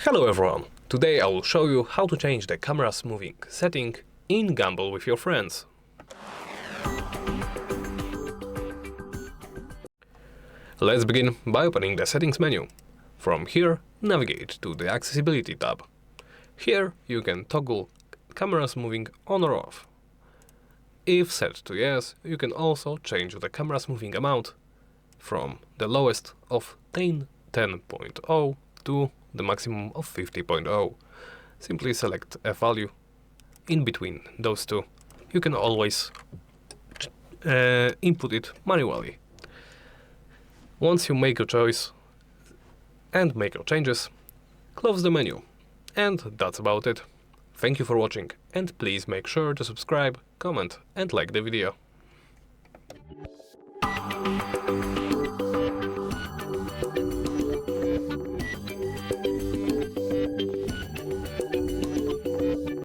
Hello everyone! Today I will show you how to change the camera's moving setting in Gamble with your friends. Let's begin by opening the settings menu. From here, navigate to the accessibility tab. Here you can toggle cameras moving on or off. If set to yes, you can also change the camera's moving amount from the lowest of 10.0 to the maximum of 50.0. Simply select a value in between those two. You can always input it manually. Once you make your choice and make your changes, close the menu. And that's about it. Thank you for watching, and please make sure to subscribe, comment and like the video.